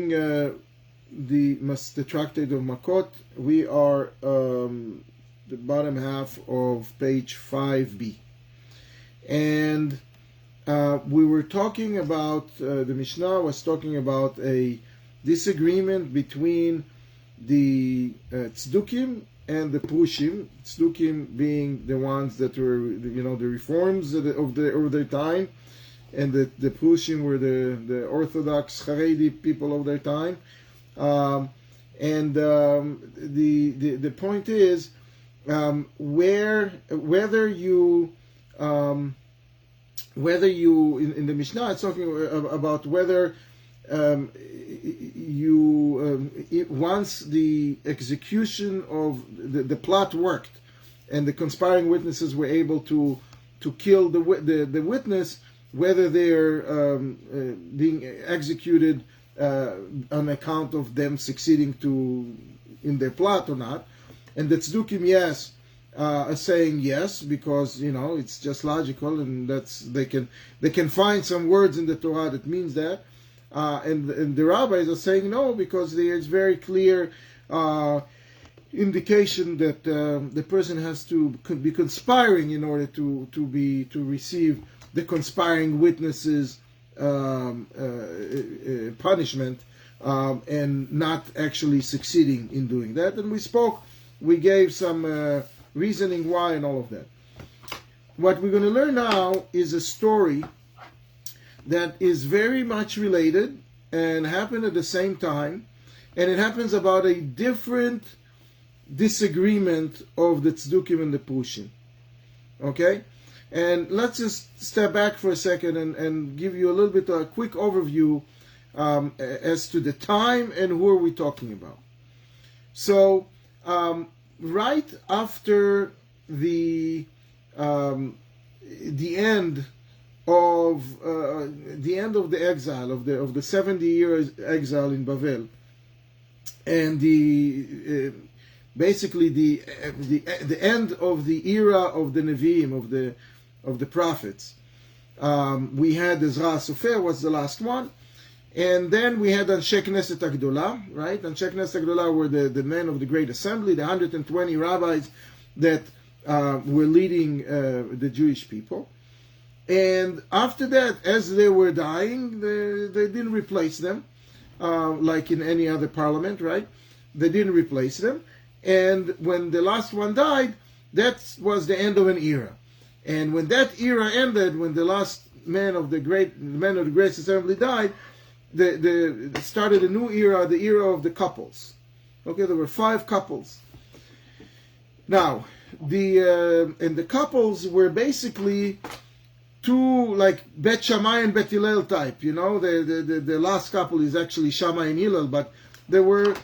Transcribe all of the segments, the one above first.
the Tractate of Makkot. We are the bottom half of page 5b. And we were talking about, the Mishnah was talking about a disagreement between the tzdukim and the prushim. Tzdukim being the ones that were, the reforms of their time, and the prushim were the Orthodox Haredi people of their time. The point is whether you in the Mishnah it's talking about whether once the execution of the plot worked and the conspiring witnesses were able to kill the witness, whether they're being executed on account of them succeeding in their plot or not. And the tzdukim, yes, are saying yes, because it's just logical, and they can find some words in the Torah that means that. And the rabbis are saying no, because there's very clear indication that the person has to be conspiring in order to receive the conspiring witnesses punishment, and not actually succeeding in doing that. And we gave some reasoning why and all of that. What we're going to learn now is a story that is very much related and happened at the same time, and it happens about a different disagreement of the tzdukim and the prushim. Okay? And let's just step back for a second and give you a little bit of a quick overview as to the time and who are we talking about. So, right after the end of the exile of the 70 years exile in Bavel, and basically the end of the era of the Nevi'im, of the prophets. We had Ezra Sofer was the last one, and then we had Anshe Knesset Agdolah, right? Anshe Knesset Agdolah were the men of the Great Assembly, the 120 rabbis that were leading the Jewish people. And after that, as they were dying, they didn't replace them, like in any other parliament, right? They didn't replace them. And when the last one died, that was the end of an era. And when that era ended, when the last men of the Great Assembly died, started a new era, the era of the couples. Okay, there were 5 couples. Now, the couples were basically two, like Bet Shammai and Bet Hillel type. The last couple is actually Shammai and Hillel, but there were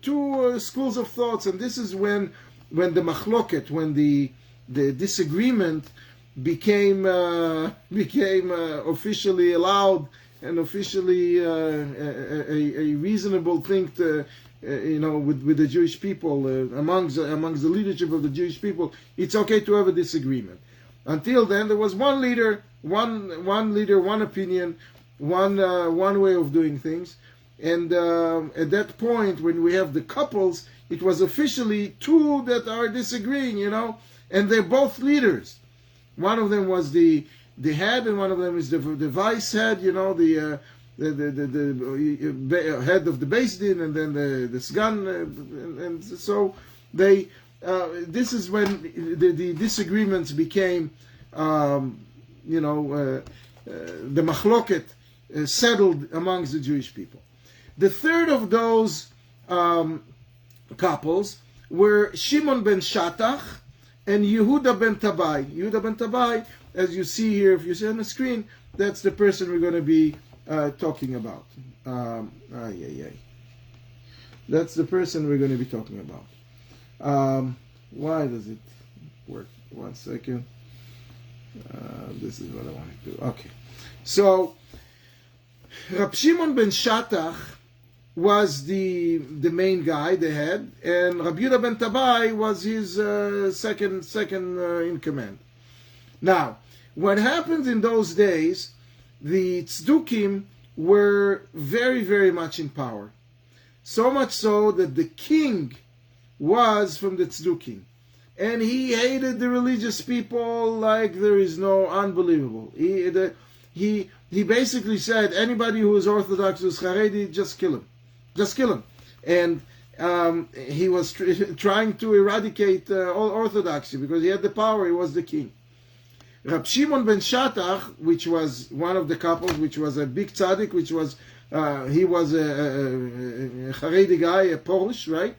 two schools of thoughts, and this is when the machloket, when the disagreement became officially allowed and officially a reasonable thing to with the Jewish people, amongst the leadership of the Jewish people. It's okay to have a disagreement. Until then, there was one leader, one opinion, one way of doing things. And at that point, when we have the couples, it was officially 2 that are disagreeing, and they're both leaders. One of them was the head, and one of them is the vice head, the head of the Beis Din, and then the Sgan, and so they. This is when the disagreements became, the machloket settled amongst the Jewish people. The third of those couples were Shimon ben Shatach and Yehuda ben Tabai. Yehuda ben Tabai, as you see here, if you see on the screen, that's the person we're going to be talking about. That's the person we're going to be talking about. Why does it work? 1 second. This is what I want to do. Okay. So, Rab Shimon ben Shatach was the main guy, the head, and Rabbi Yehuda ben Tabai was his second in command. Now, what happened in those days, the tzdukim were very, very much in power. So much so that the king was from the Tzdukim. And he hated the religious people like there is no unbelievable. He basically said, anybody who is Orthodox, who is Haredi, just kill him. Just kill him. And he was trying to eradicate all Orthodoxy because he had the power, he was the king. Rab Shimon ben Shattach, which was one of the couples, which was a big tzaddik, which was, he was a Haredi guy, a Polish, right?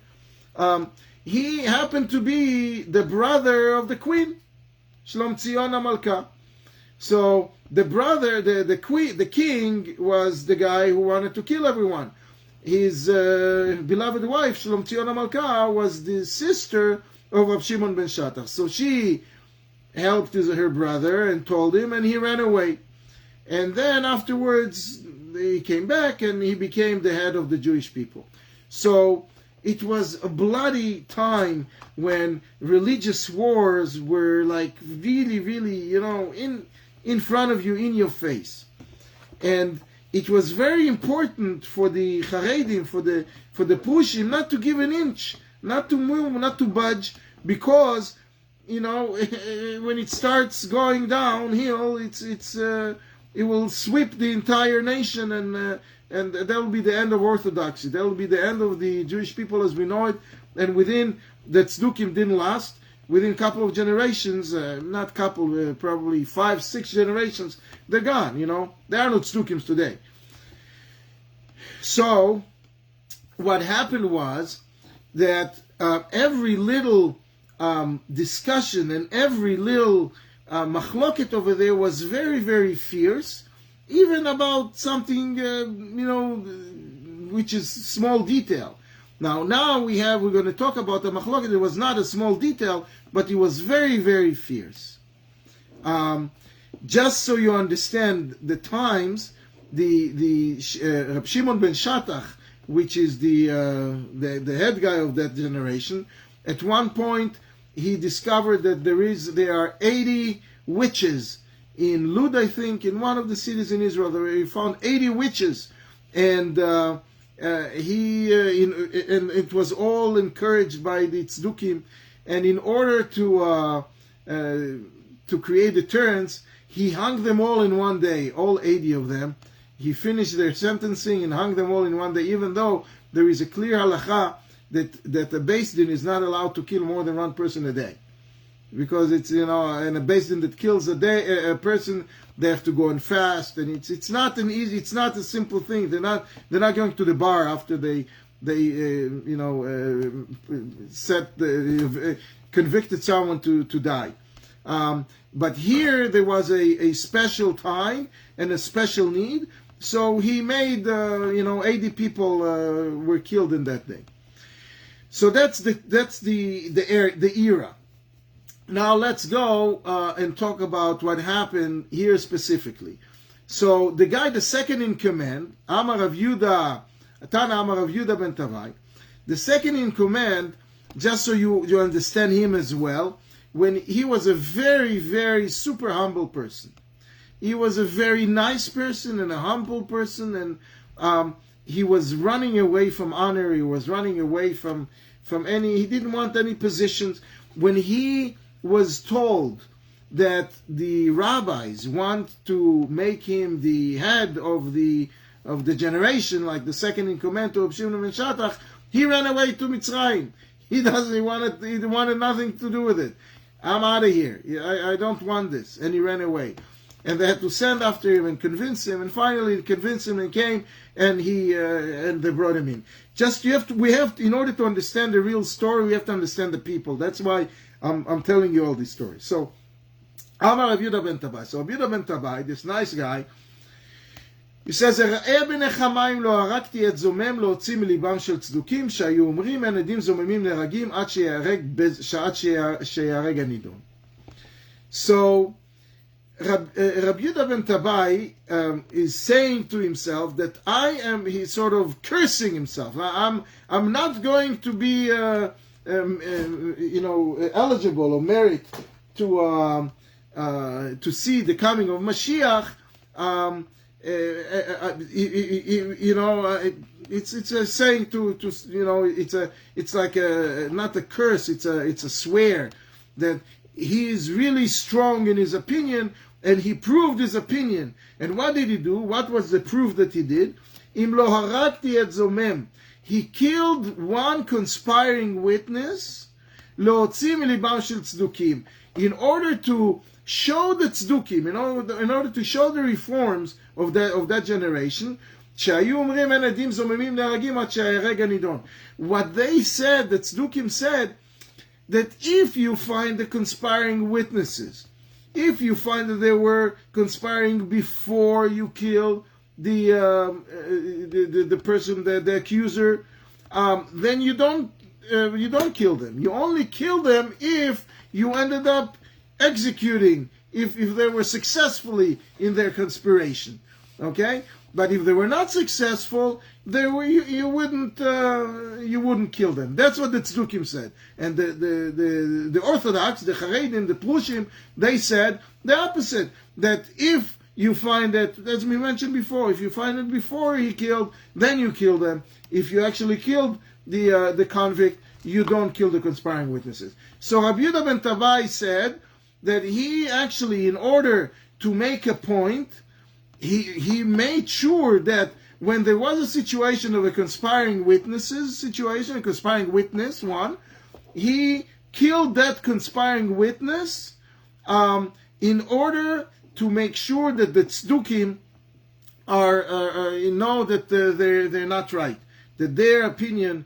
He happened to be the brother of the queen, Shlom Tzion HaMalka. So the brother, the king, was the guy who wanted to kill everyone. His beloved wife, Shlom Tzion HaMalka, was the sister of Rav Shimon ben Shattach. So she helped her brother and told him, and he ran away. And then afterwards, he came back and he became the head of the Jewish people. So it was a bloody time when religious wars were like really, really, in front of you, in your face. And it was very important for the Haredim, for the Pushim, not to give an inch, not to move, not to budge, because when it starts going downhill, it will sweep the entire nation, and that will be the end of Orthodoxy. That will be the end of the Jewish people as we know it. And within the Tzdukim didn't last. Within a couple of generations, not couple, probably 5-6 generations, they're gone. There are no Tzdukims today. So what happened was that every little discussion and every little machloket over there was very, very fierce, even about something, which is small detail. Now we're going to talk about the machloket. It was not a small detail, but it was very, very fierce. Just so you understand the times, the Rab Shimon ben Shattach, which is the head guy of that generation, at one point he discovered that there are 80 witches in Lud, I think, in one of the cities in Israel. He found 80 witches, and and it was all encouraged by the Tzdukim. And in order to create deterrence, he hung them all in one day, all 80 of them. He finished their sentencing and hung them all in one day, even though there is a clear halacha that a Beis Din is not allowed to kill more than one person a day. Because it's, and a Beis Din that kills a person, they have to go and fast, and it's not a simple thing. They're not going to the bar after they convicted someone to die. But here there was a special time and a special need, so he made 80 people were killed in that day. So that's the era. Now let's go and talk about what happened here specifically. So the guy, the second in command, Amar Rav Yehuda ben Tavai, the second in command, just so you understand him as well, when he was a very, very super humble person. He was a very nice person and a humble person, and he was running away from honor. He was running away from he didn't want any positions. When he was told that the rabbis want to make him the head of the generation, like the second in command to Rab Shimon ben Shattach, he ran away to Mitzrayim. He wanted nothing to do with it. I'm out of here. I don't want this. And he ran away. And they had to send after him and convince him, and finally convinced him and came, and and they brought him in. In order to understand the real story, we have to understand the people. That's why I'm telling you all these stories. So, Amar Rav Yehuda ben Tabai. So Rav Yehuda ben Tabai, this nice guy, he says, "ראה בנחמיים לא הרגתי את זומם להוציא מליבם של צדוקים שהיו אומרים אין עדים זוממים נהרגים עד שיהרג הנידון." So Rabbi Yehuda ben Tabai is saying to himself that he's sort of cursing himself. I'm not going to be eligible or merit to see the coming of Mashiach it's a saying to it's like a not a curse, it's a swear that he is really strong in his opinion, and he proved his opinion. And what did he do? What was the proof that he did? Im lo harakti et zomem. He killed one conspiring witness, leotzi milibam shel tzdukim, in order to show the tzdukim, in order to show the reforms of that generation. What they said, the tzdukim said, that if you find the conspiring witnesses, if you find that they were conspiring before you kill the person, the accuser, then you don't kill them. You only kill them if you ended up executing, if they were successfully in their conspiration. Okay? But if they were not successful, you wouldn't kill them. That's what the tzdukim said. And the Orthodox, the Haredim, the Prushim, they said the opposite. That if you find that, as we mentioned before, if you find it before he killed, then you kill them. If you actually killed the convict, you don't kill the conspiring witnesses. So Rabbi Yehuda ben Tavai said that he actually, in order to make a point, he made sure that when there was a situation of a conspiring witnesses situation, a conspiring witness, he killed that conspiring witness in order to make sure that the tzdukim know that they're not right, that their opinion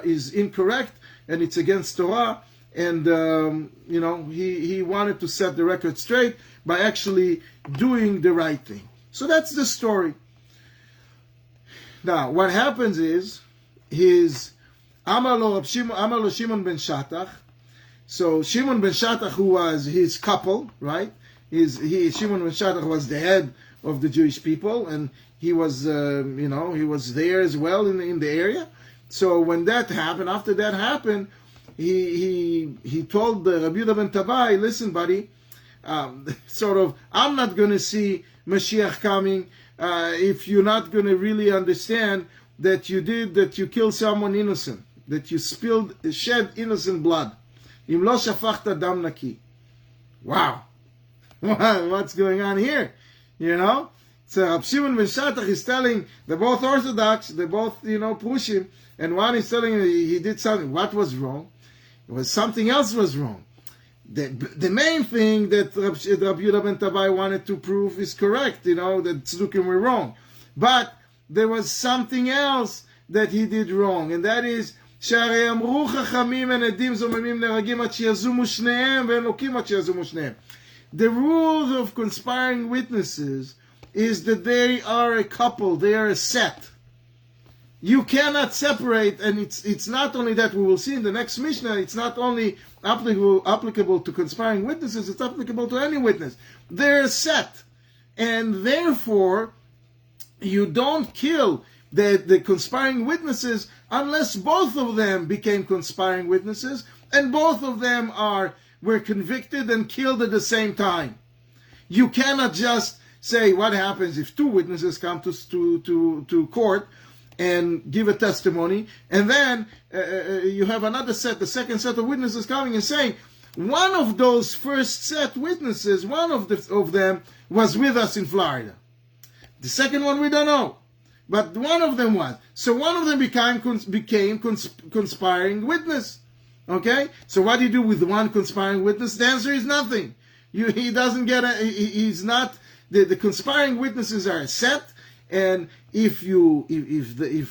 is incorrect and it's against Torah, and he wanted to set the record straight by actually doing the right thing. So that's the story. Now, what happens is, Amar lo Shimon ben Shatach. So Shimon ben Shatach, who was his couple, right? Shimon ben Shatach was the head of the Jewish people, and he was, he was there as well in the area. So when that happened, after that happened, he told Rabbi Yehuda ben Tavai, listen, buddy, I'm not going to see Mashiach coming if you're not going to really understand that you killed someone innocent, that you shed innocent blood. Im lo shafachta dam naki. Wow. What's going on here? So Rab Shimon ben Shatach is telling, they're both Orthodox, they're both, Prushim, and one is telling him he did something. What was wrong? It was something else was wrong. The main thing that Rabbi Yehuda ben Tavai wanted to prove is correct, that tzdukim were wrong. But there was something else that he did wrong, and that is, שהרי אמרו חכמים and עדים זוממים נהרגים עד שיזומו שניהם ואלוקים עד שיזומו שניהם. The rules of conspiring witnesses is that they are a couple, they are a set. You cannot separate, and it's not only that, we will see in the next Mishnah, it's not only applicable to conspiring witnesses, it's applicable to any witness. They're set. And therefore, you don't kill the conspiring witnesses unless both of them became conspiring witnesses, and both of them were convicted and killed at the same time. You cannot just say what happens if two witnesses come to court and give a testimony, and then you have another set, the second set of witnesses coming and saying, one of those first set witnesses, one of them was with us in Florida. The second one we don't know, but one of them was. So one of them became conspiring witness. Okay? So what do you do with one conspiring witness? The answer is nothing. He doesn't get he's not, the conspiring witnesses are set. And if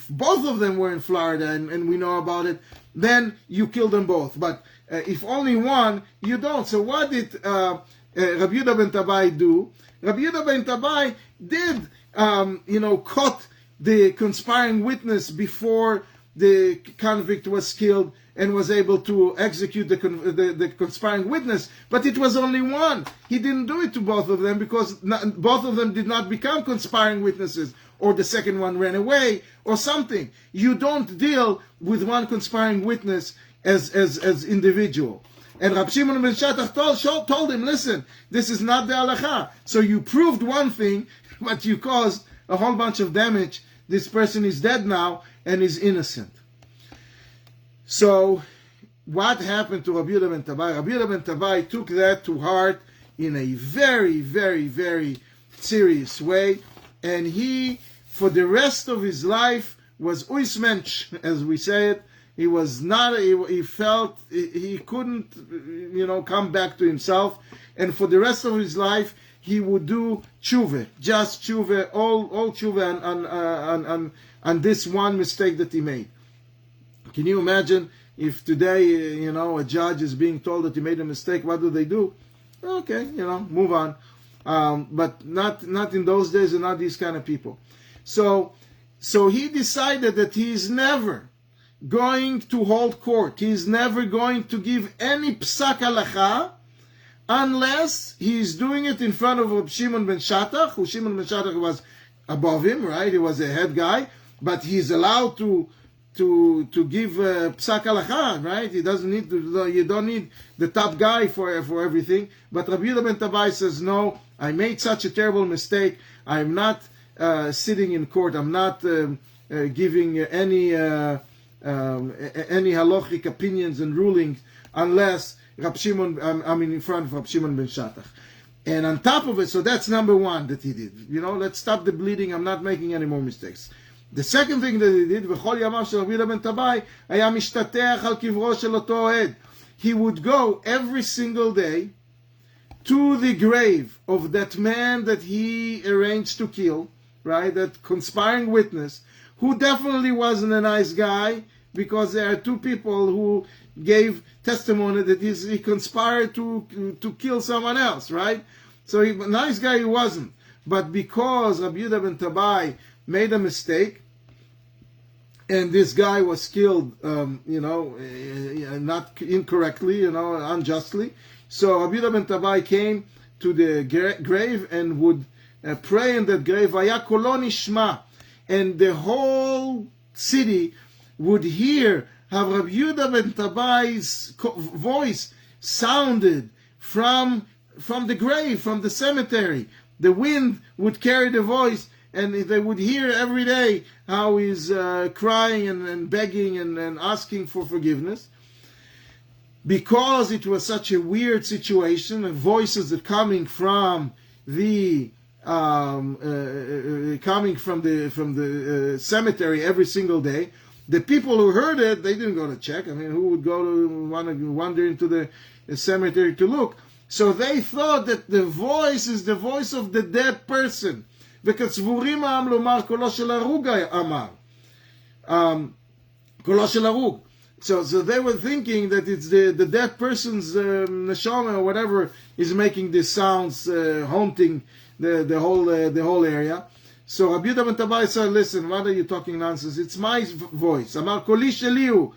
both of them were in Florida and we know about it, then you kill them both. But if only one, you don't. So what did Rabbi Yehuda ben Tavai do? Rabbi Yehuda ben Tavai did, caught the conspiring witness before the convict was killed and was able to execute the conspiring witness, but it was only one. He didn't do it to both of them because both of them did not become conspiring witnesses, or the second one ran away, or something. You don't deal with one conspiring witness as individual. And Rab Shimon ben Shatach told him, listen, this is not the halakha. So you proved one thing, but you caused a whole bunch of damage. This person is dead now and is innocent. So what happened to Rabbi Yehuda ben Tabai? Rabbi Yehuda ben Tabai took that to heart in a very, very, very serious way, and he, for the rest of his life, was uismensch, as we say it. He was not, he felt he couldn't, come back to himself, and for the rest of his life, he would do tshuva, just tshuva, all tshuva on this one mistake that he made. Can you imagine if today, a judge is being told that he made a mistake? What do? Okay, move on. But not in those days, and not these kind of people. So he decided that he is never going to hold court. He is never going to give any psak halacha unless he is doing it in front of Reb Shimon ben Shattach, who Shimon ben Shattach was above him, right? He was a head guy, but he is allowed to give psak halacha, right? He doesn't need to. You don't need the top guy for everything. But Rabbi Yehuda ben Tabai says, no, I made such a terrible mistake. I'm not sitting in court. I'm not giving any halachic opinions and rulings unless Rab Shimon, in front of Rab Shimon ben Shattach. And on top of it, so that's number one that he did. Let's stop the bleeding. I'm not making any more mistakes. The second thing that he did, וכל ימיו של רבי יהודה בן טבעי, היה משתטח על קברו של אותו אוהד. He would go every single day to the grave of that man that he arranged to kill, right? That conspiring witness, who definitely wasn't a nice guy, because there are two people who gave testimony that he conspired to kill someone else, right? So a nice guy he wasn't. But because Rabbi Yehuda ben Tabai made a mistake, and this guy was killed, not incorrectly, unjustly. So Rabbi Yehuda ben Tabai came to the grave and would pray in that grave, Vaya kolo nishma, and the whole city would hear how Rabbi Yehuda ben Tabai's voice sounded from the grave, from the cemetery. The wind would carry the voice, and they would hear every day how he's crying and begging and asking for forgiveness. Because it was such a weird situation, and voices that coming from the cemetery every single day. The people who heard it, they didn't go to check. Who would go to want to wander into the cemetery to look? So they thought that the voice is the voice of the dead person. וכצבורים העם לומר קולו של הרוג אמר. קולו של הרוג. So they were thinking that it's the dead person's neshama or whatever is making these sounds, haunting the whole area. So Rabbi Yehuda ben Tabai said, listen, what are you talking nonsense? It's my voice. Amar koli sheliu.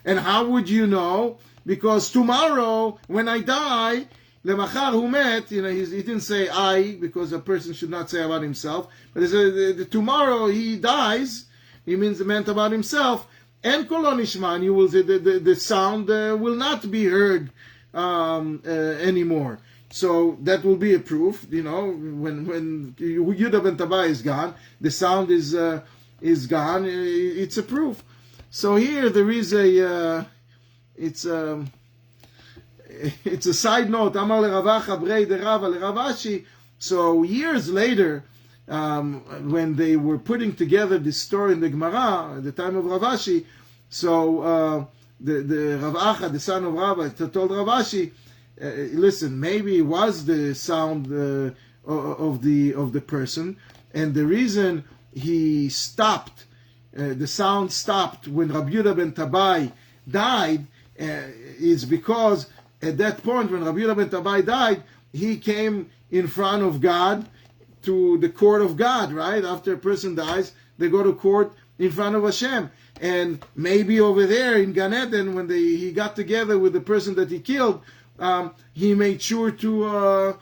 And how would you know? Because tomorrow, when I die, lemachar hu met, he didn't say I, because a person should not say about himself, but he said, tomorrow he dies, he means the meant about himself, and kolo nishma, and you will say the sound will not be heard anymore. So that will be a proof, when Yehuda ben Tabai is gone, the sound is gone, it's a proof. So here there is it's a side note. Amar leRavacha brei de Rava leRavashi. So years later, when they were putting together this story in the Gemara at the time of Ravashi, so the Ravacha, the son of Rava, told Ravashi, listen, maybe it was the sound of the person, and the reason he stopped, the sound stopped when Rabbi Yehuda ben Tabai died, is because at that point when Rabbi Yehuda ben Tabai died, he came in front of God, to the court of God, right? After a person dies, they go to court in front of Hashem. And maybe over there in Gan Eden, when he got together with the person that he killed, he made sure to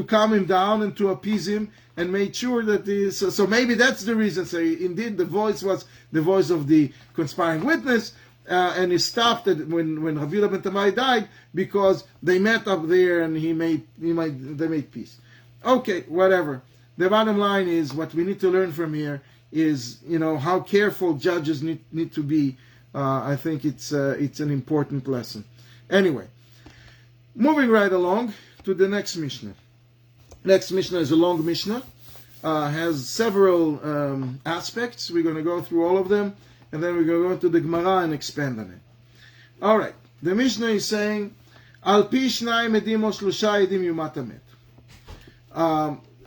calm him down and to appease him, and made sure that so maybe that's the reason. So indeed, the voice was the voice of the conspiring witness, and he stopped it when Rabbi Yehuda ben Tabai died, because they met up there and they made peace. Okay, whatever. The bottom line is what we need to learn from here is, how careful judges need to be. I think it's an important lesson. Anyway, moving right along to the next Mishnah. Next Mishnah is a long Mishnah. Has several aspects. We're going to go through all of them, and then we're going to go to the Gemara and expand on it. All right. The Mishnah is saying, Al pi shnayim edim o shlosha edim yumat hamet.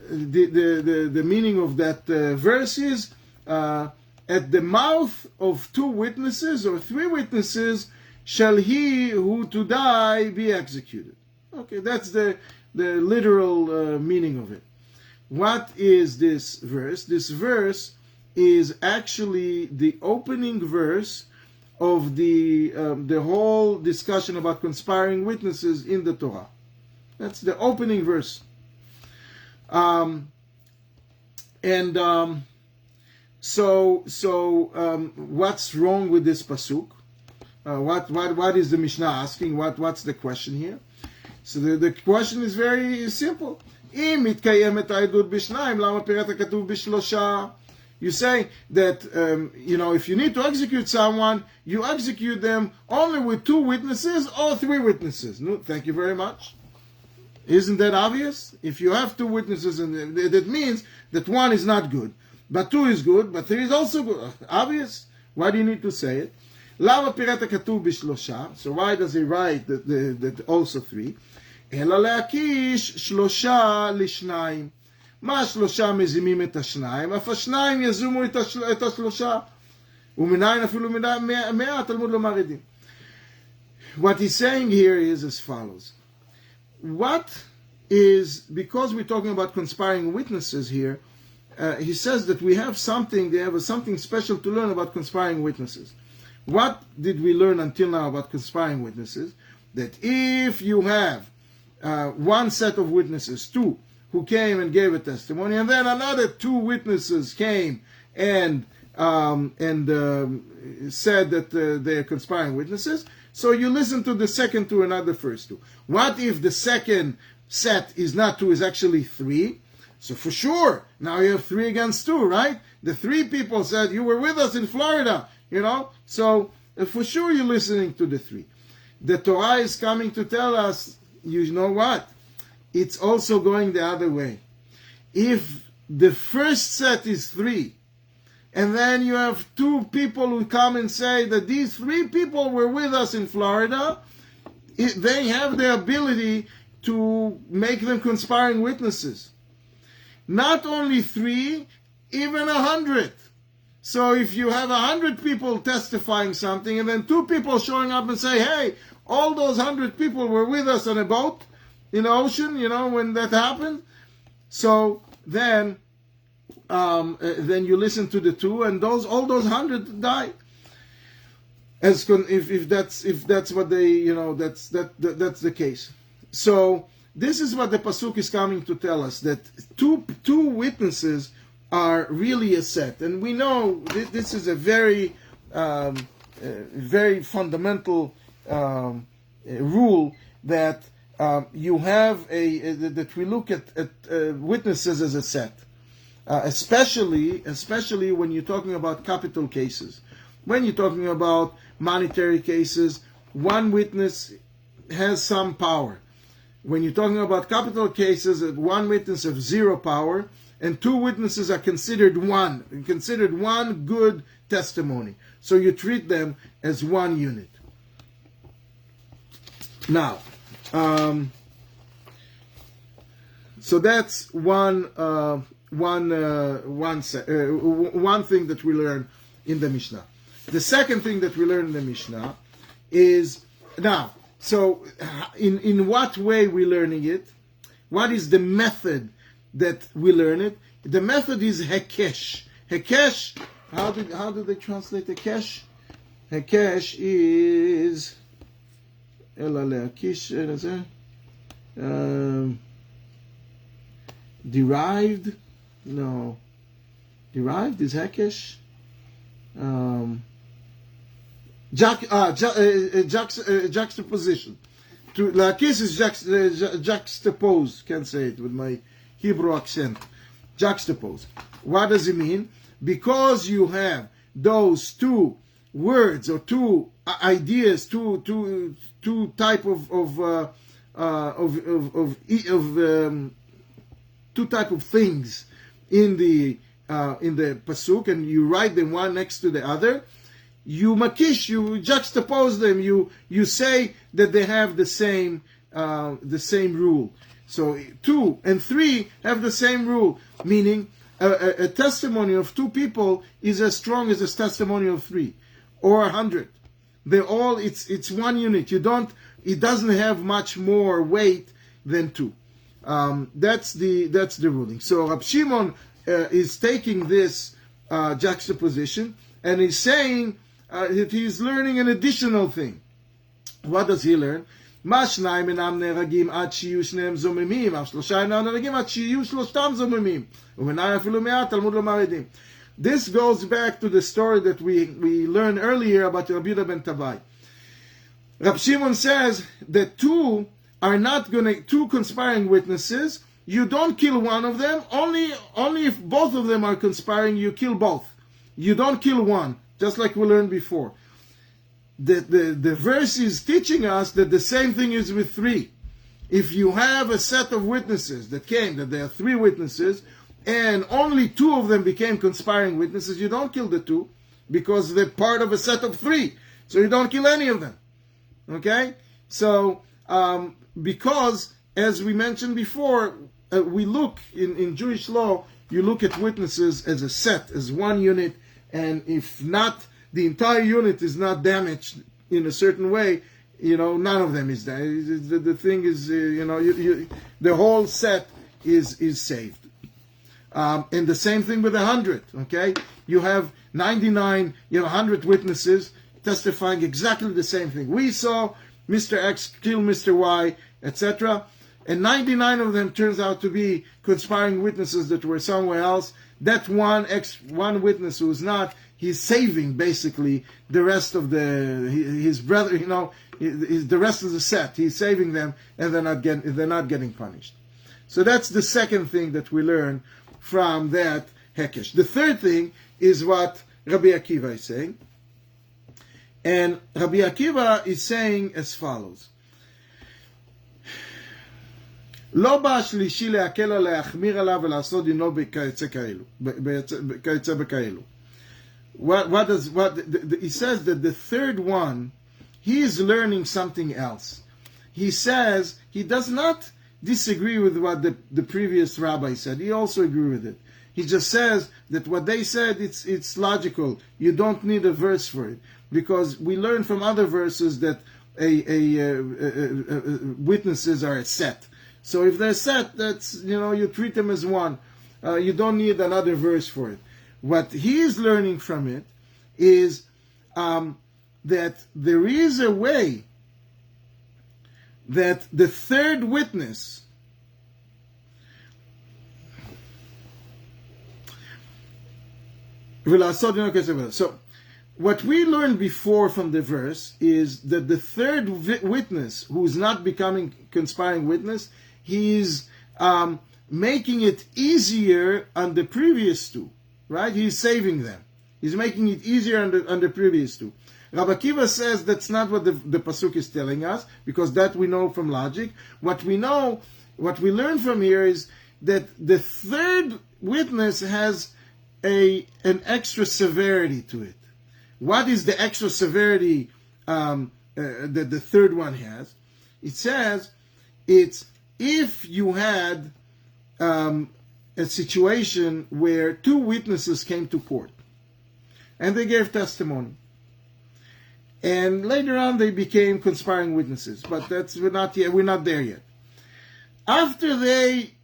The meaning of that verse is, at the mouth of 2 witnesses or 3 witnesses shall he who to die be executed. Okay, that's the literal meaning of it. What is this verse? This verse is actually the opening verse of the whole discussion about conspiring witnesses in the Torah. That's the opening verse. So what's wrong with this pasuk? What is the Mishnah asking? What's the question here? So the question is very simple. You say that if you need to execute someone, you execute them only with 2 witnesses or 3 witnesses. No, thank you very much. Isn't that obvious? If you have 2 witnesses, and that means that 1 is not good, but 2 is good, but 3 is also good. Obvious? Why do you need to say it? So why does he write that also 3? אלא להקיש 3 לשניים. מה 3 מזימים את 2? אף 2 יזומו את 3. ומניין אפילו 100 תלמוד לומר עדים. What he's saying here is as follows. Because we're talking about conspiring witnesses here, he says that they have something special to learn about conspiring witnesses. What did we learn until now about conspiring witnesses? That if you have 1 set of witnesses, 2, who came and gave a testimony, and then another 2 witnesses came and said that they are conspiring witnesses, so you listen to the second 2 and not the first 2. What if the second set is not 2, is actually 3? So for sure, now you have 3 against 2, right? The 3 people said, you were with us in Florida, so for sure you're listening to the 3. The Torah is coming to tell us, you know what? It's also going the other way. If the first set is 3, and then you have 2 people who come and say that these 3 people were with us in Florida, they have the ability to make them conspiring witnesses. Not only 3, even 100. So if you have 100 people testifying something, and then 2 people showing up and say, hey, all those 100 people were with us on a boat in the ocean, when that happened. So then you listen to the 2, and all those 100 die. If that's what they, that's the case. So this is what the pasuk is coming to tell us, that two witnesses are really a set, and we know this is a very very fundamental rule that you have that we look at witnesses as a set, especially when you're talking about capital cases. When you're talking about monetary cases, 1 witness has some power. When you're talking about capital cases, 1 witness has 0 power, and 2 witnesses are considered one good testimony. So you treat them as 1 unit. Now, so that's one thing that we learn in the Mishnah. The second thing that we learn in the Mishnah is, now, so in what way we're learning it? What is the method that we learn it? The method is Hekesh. Hekesh, how do they translate Hekesh? Hekesh is derived? No. Derived is Hekesh? Juxtaposition. To lakis is juxtapose. Can't say it with my Hebrew accent. Juxtapose. What does it mean? Because you have those two words or two ideas, two type of two type of things in the pasuk, and you write them one next to the other. You makish, you juxtapose them. You say that they have the same rule. So 2 and 3 have the same rule, meaning a testimony of 2 people is as strong as a testimony of 3 or 100. They're all it's one unit. It doesn't have much more weight than 2. That's the ruling. So Rab Shimon is taking this juxtaposition and he's saying that he's learning an additional thing. What does he learn? This goes back to the story that we learned earlier about Rabbi Yehuda ben Tavai. Rab Shimon says that two conspiring witnesses, you don't kill one of them, only if both of them are conspiring, you kill both. You don't kill one, just like we learned before. The verse is teaching us that the same thing is with 3. If you have a set of witnesses that there are 3 witnesses, and only 2 of them became conspiring witnesses, you don't kill the 2, because they're part of a set of 3. So you don't kill any of them. Okay? So, because, as we mentioned before, we look, in Jewish law, you look at witnesses as a set, as one unit, and if not, the entire unit is not damaged in a certain way, none of them is damaged. The thing is, the whole set is saved. And the same thing with 100, okay? You have 99, 100 witnesses testifying exactly the same thing. We saw Mr. X kill Mr. Y, etc. And 99 of them turns out to be conspiring witnesses that were somewhere else. That one witness who's not, he's saving basically the rest of his brother, the rest of the set. He's saving them, and they're not getting punished. So that's the second thing that we learn from that Hekesh. The third thing is what Rabbi Akiva is saying. And Rabbi Akiva is saying as follows. לא בא השלישי להקל או להחמיר עליו ולעשות דינו כיוצא בכאלו. He says that the third one, he is learning something else. He says he does not disagree with what the previous rabbi said. He also agrees with it. He just says that what they said, it's logical. You don't need a verse for it, because we learn from other verses that witnesses are a set. So if they're set, that's you treat them as one. You don't need another verse for it. What he is learning from it is that there is a way that the third witness So what we learned before from the verse is that the third witness, who is not becoming conspiring witness, he's making it easier on the previous 2. Right? He's saving them. He's making it easier on the previous 2. Rabbi Akiva says that's not what the pasuk is telling us, because that we know from logic. What we learn from here is that the third witness has an extra severity to it. What is the extra severity that the third one has? It says it's if you had a situation where 2 witnesses came to court and they gave testimony, and later on they became conspiring witnesses, but we're not there yet. After they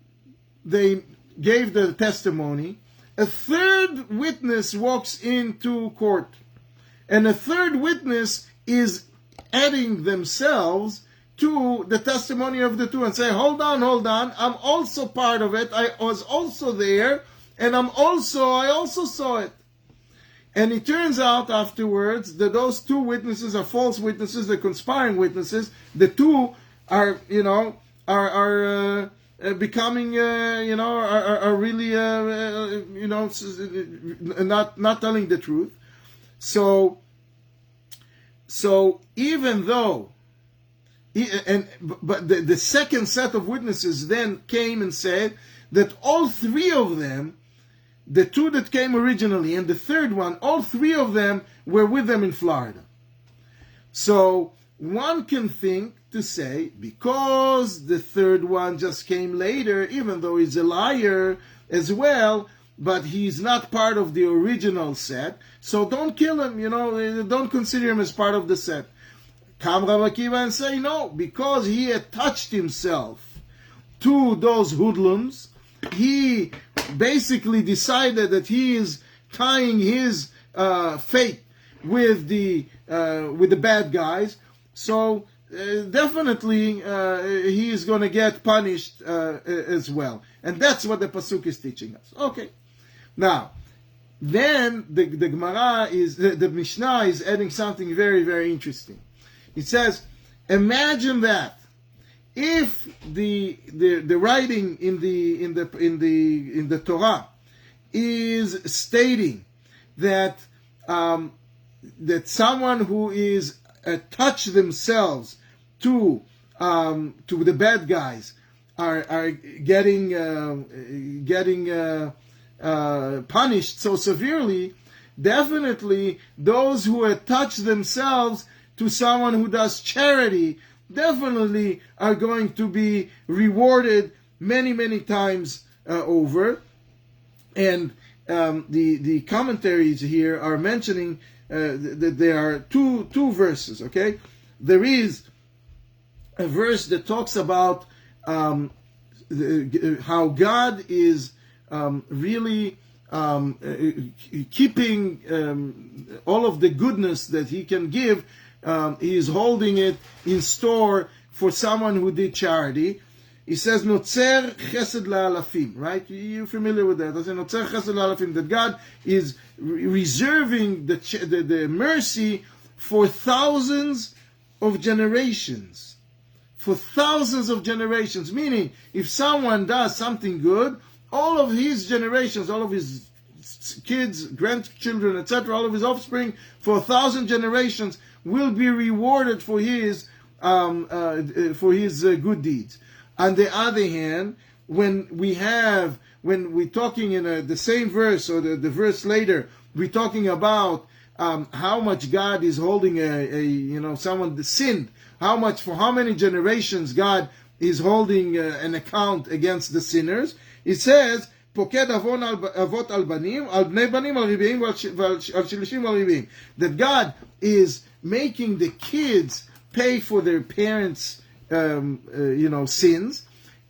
gave the testimony, a third witness walks into court, and a third witness is adding themselves to the testimony of the 2 and say, hold on, I'm also part of it, I was also there, and I also saw it. And it turns out afterwards that those 2 witnesses are false witnesses, they're conspiring witnesses. The 2 are becoming, are really, not telling the truth. So even though, but the second set of witnesses then came and said that all three of them, the two that came originally and the third one, all three of them were with them in Florida. So one can think to say, because the third one just came later, even though he's a liar as well, but he's not part of the original set, so don't kill him, don't consider him as part of the set. Come Rav Akiva and say, no, because he attached himself to those hoodlums, he basically decided that he is tying his fate with the bad guys, so definitely he is going to get punished as well. And that's what the Pasuk is teaching us. Okay. Now, then the Gemara the Mishnah is adding something very, very interesting. It says, imagine that if the writing in the Torah is stating that that someone who is attached themselves to the bad guys are getting punished so severely, definitely those who attach themselves to someone who does charity definitely are going to be rewarded many, many times over. And the commentaries here are mentioning that there are two verses, okay? There is a verse that talks about how God is really keeping all of the goodness that He can give. He is holding it in store for someone who did charity. He says, "Notzer chesed la'alafim," right? You're familiar with that. I say, "Notzer chesed la'alafim," that God is reserving the mercy for thousands of generations. For thousands of generations. Meaning, if someone does something good, all of his generations, all of his kids, grandchildren, etc., all of his offspring, for 1,000 generations, will be rewarded for his good deeds. On the other hand, when we're talking in the same verse or the verse later, we're talking about how much God is holding someone sinned, for how many generations God is holding an account against the sinners. It says, "Poked avon avot al banim, al bnei banim al ribeim, al shilishim al ribeim." That God is making the kids pay for their parents' sins,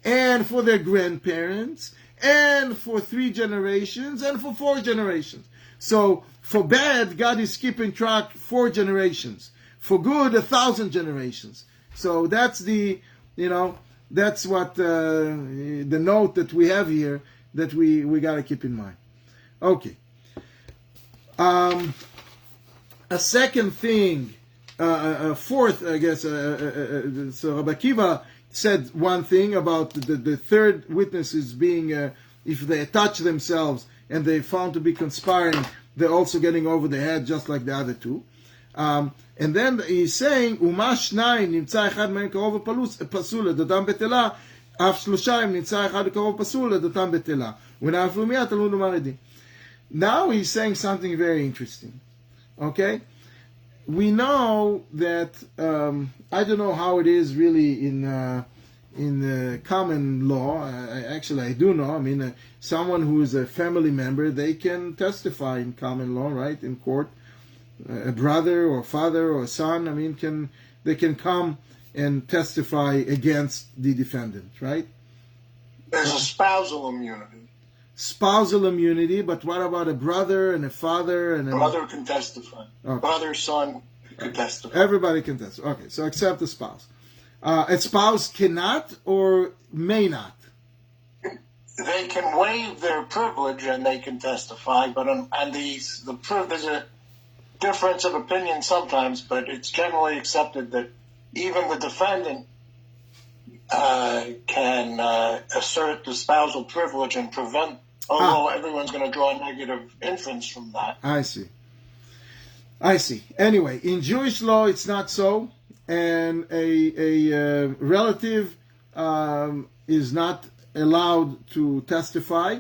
and for their grandparents, and for 3 generations, and for 4 generations. So for bad, God is keeping track 4 generations. For good, 1,000 generations. So that's that's what the note that we have here that we got to keep in mind. Okay. A second thing, a fourth, I guess. So Rabbi Akiva said one thing about the third witnesses being, if they attach themselves and they found to be conspiring, they're also getting over the head just like the other two. And then he's saying, "Uma shnayim nimtza echad mehem karov pasul ledatam betela, af shloshayim nimtza echad karov pasul ledatam betela. U'na'afu miyat talmud u'maredim." Now he's saying something very interesting. Okay, we know that I don't know how it is really in common law. Actually, I do know. I mean, someone who is a family member, they can testify in common law, right, in court. A brother or father or son, I mean, they can come and testify against the defendant, right? There's a spousal immunity. Spousal immunity, but what about a brother and a father and a brother can testify? Okay. Brother, son can testify. Everybody can testify. Okay, so except the spouse. A spouse cannot or may not. They can waive their privilege and they can testify, but there's a difference of opinion sometimes, but it's generally accepted that even the defendant can assert the spousal privilege and prevent, although everyone's going to draw a negative inference from that. I see. Anyway, in Jewish law, it's not so, and a relative is not allowed to testify,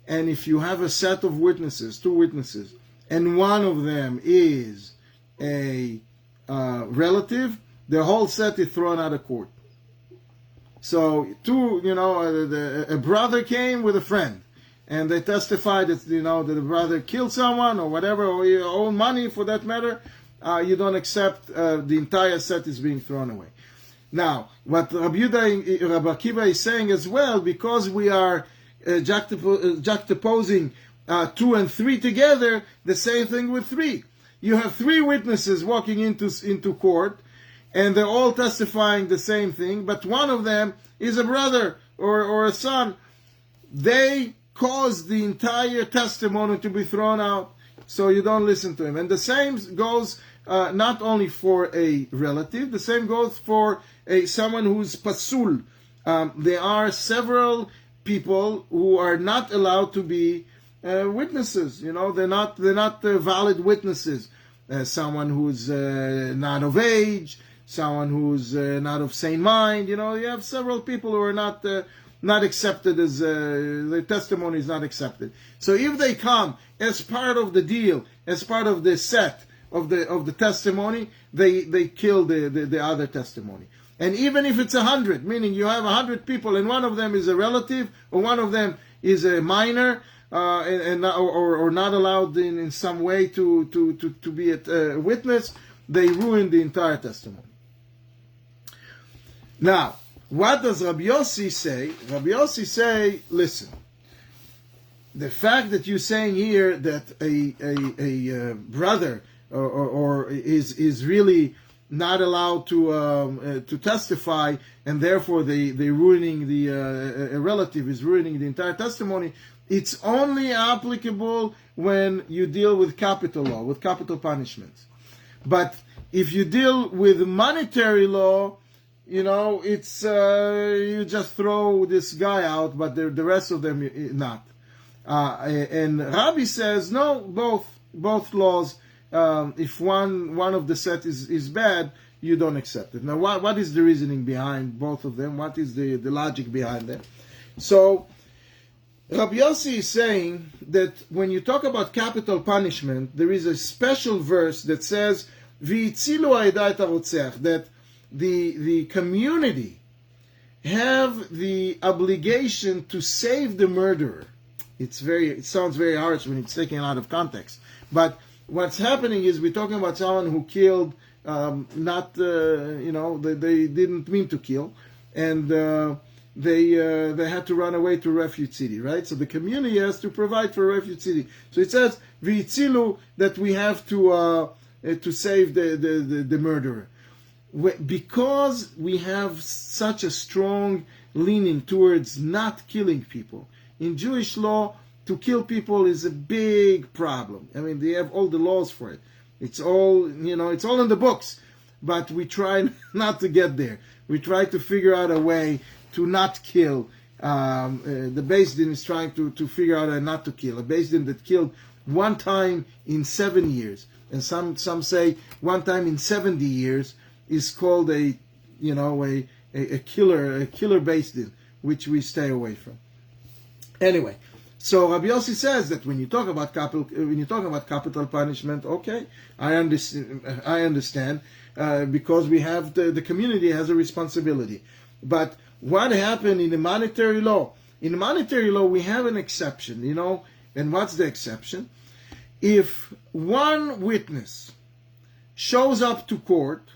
and if you have a set of witnesses, 2 witnesses, and one of them is a relative, the whole set is thrown out of court. So, a brother came with a friend, and they testified that, that the brother killed someone or whatever, or you owe money for that matter, you don't accept, the entire set is being thrown away. Now, what Rabbi Akiva is saying as well, because we are juxtaposing 2 and 3 together, the same thing with 3. You have 3 witnesses walking into court, and they're all testifying the same thing, but one of them is a brother or a son. They caused the entire testimony to be thrown out, so you don't listen to him. And the same goes not only for a relative, the same goes for someone who's pasul. There are several people who are not allowed to be witnesses. They're not valid witnesses. Someone who's not of age, someone who's not of sane mind. You have several people who are not accepted as their testimony is not accepted. So if they come as part of the deal, as part of the set of the testimony, they kill the other testimony. And even if it's 100, meaning you have 100 people and one of them is a relative or one of them is a minor or not allowed in some way to be a witness, they ruin the entire testimony. Now, what does Rabbi Yossi say? Rabbi Yossi say, listen, the fact that you're saying here that a brother or is really not allowed to testify, and therefore they ruining a relative is ruining the entire testimony. It's only applicable when you deal with capital law, with capital punishments. But if you deal with monetary law, it's you just throw this guy out, but the rest of them not. And Rabbi says no, both laws. If one of the set is bad, you don't accept it. Now, what is the reasoning behind both of them? What is the logic behind them? So, Rabbi Yossi is saying that when you talk about capital punishment, there is a special verse that says, "V'itzilu ha'edah et harotzeach," that the community have the obligation to save the murderer. It sounds very harsh when it's taken out of context, but what's happening is we're talking about someone who killed, they didn't mean to kill, and they had to run away to a refuge city, right? So the community has to provide for a refuge city. So it says v'itzilu, that we have to save the murderer, because we have such a strong leaning towards not killing people. In Jewish law, to kill people is a big problem. I mean, they have all the laws for it. It's all in the books. But we try not to get there. We try to figure out a way to not kill. The Beis Din is trying to figure out a not to kill. A Beis Din that killed one time in 7 years, and some say one time in 70 years, is called a killer Beis Din, which we stay away from. Anyway, so Rabbi Yossi says that when you talk about capital punishment, okay, I understand, because we have the community has a responsibility. But what happened in the monetary law? In the monetary law, we have an exception, and what's the exception? If one witness shows up to court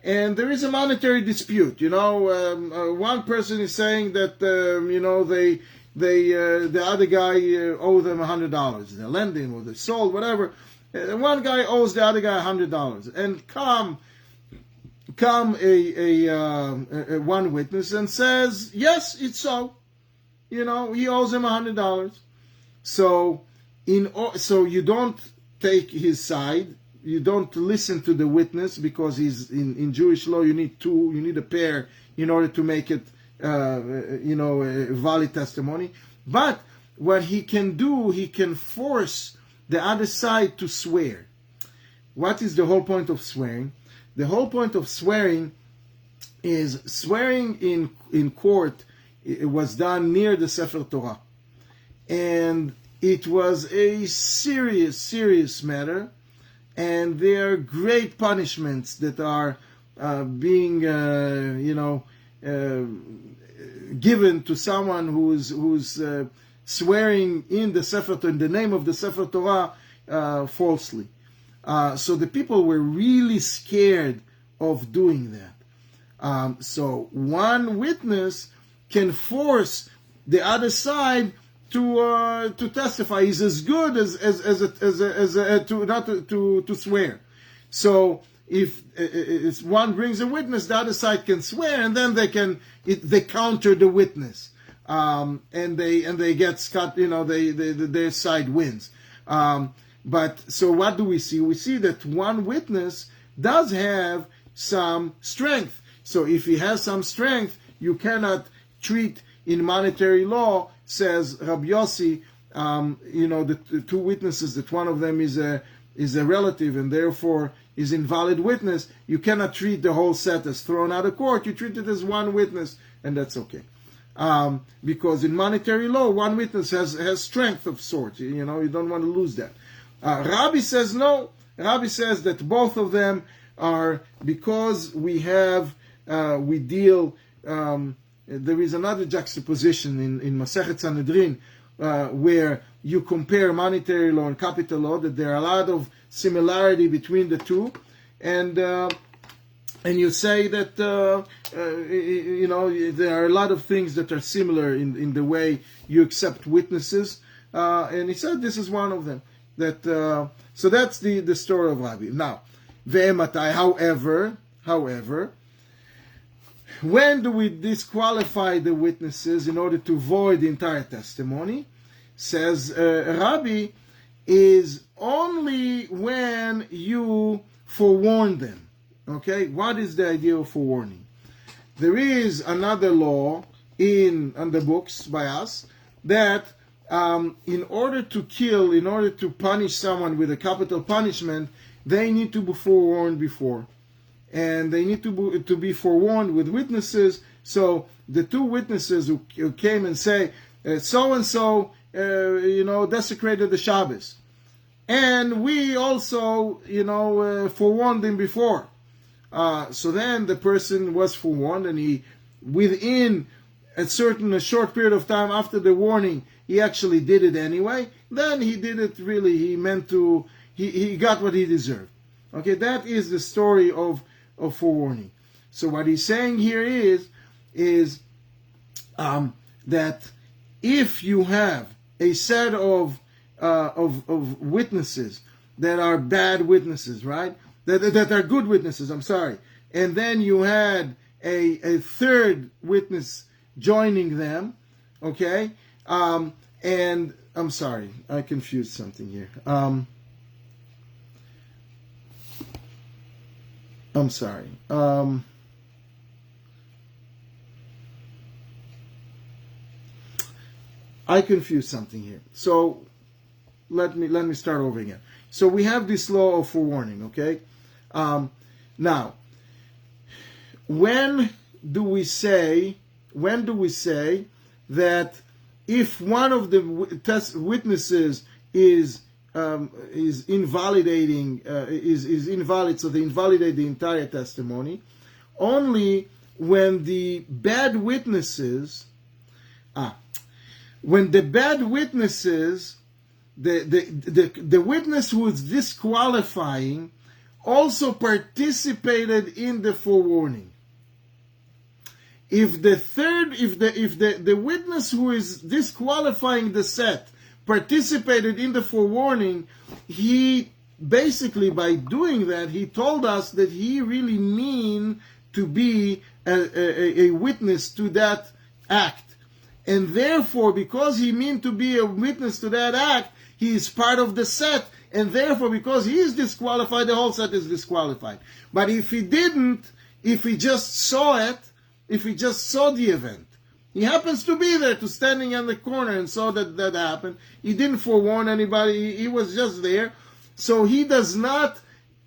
and there is a monetary dispute, one person is saying that the other guy owe them $100. They're lending or they sold, whatever. And one guy owes the other guy $100, and come a one witness and says, yes, it's so. He owes him $100. So you don't take his side. you don't listen to the witness, because he's in Jewish law you need a pair in order to make it a valid testimony. But what he can do, he can force the other side to swear. What is the whole point of swearing? The whole point of swearing is swearing in court. It was done near the Sefer Torah, and it was a serious matter, and there are great punishments that are being given to someone who's swearing in the Sefer Torah, in the name of the Sefer Torah, falsely. So the people were really scared of doing that. So one witness can force the other side to testify. He's as good to swear. So if one brings a witness, the other side can swear, and then they counter the witness, and they get cut. Their side wins. But so what do we see? We see that one witness does have some strength. So if he has some strength, you cannot treat in monetary law, says Rabbi Yossi, the two witnesses, that one of them is a relative and therefore is invalid witness. You cannot treat the whole set as thrown out of court. You treat it as one witness, and that's okay. Because in monetary law, one witness has strength of sorts. You don't want to lose that. Rabbi says no. Rabbi says that both of them are, because we deal. There is another juxtaposition in Masechet Sanhedrin where you compare monetary law and capital law, that there are a lot of similarity between the two, and you say that there are a lot of things that are similar in the way you accept witnesses, and he said this is one of them. So that's the story of Rabbi. Now, ve'ematai. However, when do we disqualify the witnesses in order to void the entire testimony? Says Rabbi, is only when you forewarn them. Okay, what is the idea of forewarning? There is another law on the books by us that in order to punish someone with a capital punishment, they need to be forewarned before. And they need to be forewarned with witnesses. So the two witnesses who came and say, so-and-so, desecrated the Shabbos. And we also, forewarned him before. So then the person was forewarned, and he, within a short period of time after the warning, he actually did it anyway. Then he did it really, he got what he deserved. Okay, that is the story of forewarning. So what he's saying here is that if you have a set of witnesses that are bad witnesses, right? That are good witnesses, I'm sorry. And then you had a third witness joining them, okay? And I'm sorry, I confused something here. I'm sorry. I confused something here. So let me start over again. So we have this law of forewarning, okay? Now, when do we say that if one of the witnesses is invalidating, is invalid, so they invalidate the entire testimony? Only when the bad witnesses, when the bad witnesses, the witness who is disqualifying also participated in the forewarning. If the witness who is disqualifying the set participated in the forewarning, he basically, by doing that, he told us that he really mean to be a witness to that act. And therefore, because he mean to be a witness to that act, he is part of the set, and therefore because he is disqualified, the whole set is disqualified. But if he didn't, if he just saw it, if he just saw the event, he happens to be there, to standing in the corner and saw that happened. He didn't forewarn anybody. He was just there. So he does not,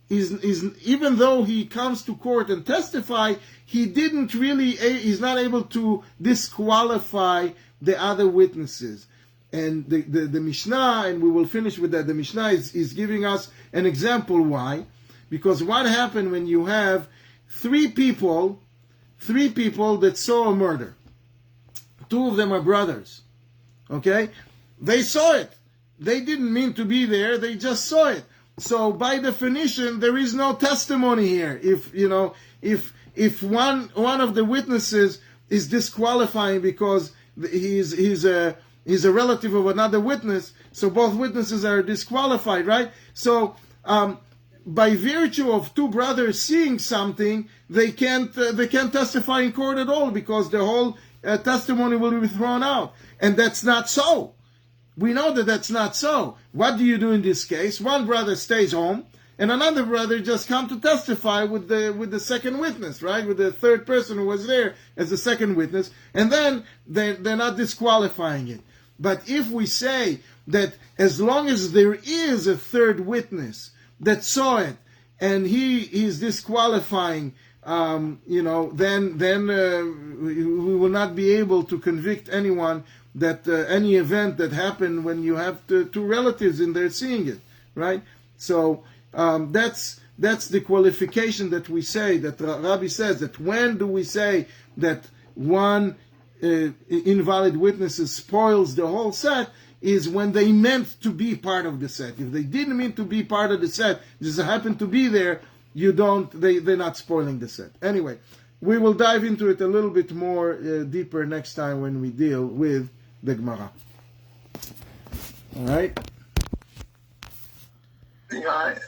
even though he comes to court and testify, he didn't really, he's not able to disqualify the other witnesses. And the Mishnah, and we will finish with that, the Mishnah is giving us an example why. Because what happened when you have three people that saw a murder? Two of them are brothers. Okay? They saw it. They didn't mean to be there, they just saw it. So by definition, there is no testimony here. If one of the witnesses is disqualifying because he's a relative of another witness, so both witnesses are disqualified, right? So by virtue of two brothers seeing something, they can't testify in court at all, because the whole testimony will be thrown out. And that's not so. We know that that's not so. What do you do in this case? One brother stays home, and another brother just come to testify with the second witness, right? With the third person who was there as the second witness, and then they're not disqualifying it. But if we say that as long as there is a third witness that saw it, and he is disqualifying, then we will not be able to convict anyone that any event that happened when you have two relatives in there seeing it, right? So that's the qualification that we say, that Rabbi says, that when do we say that one invalid witness spoils the whole set, is when they meant to be part of the set. If they didn't mean to be part of the set, just happen to be there, they're not spoiling the set. Anyway, we will dive into it a little bit more deeper next time when we deal with the Gemara. All right? Yeah.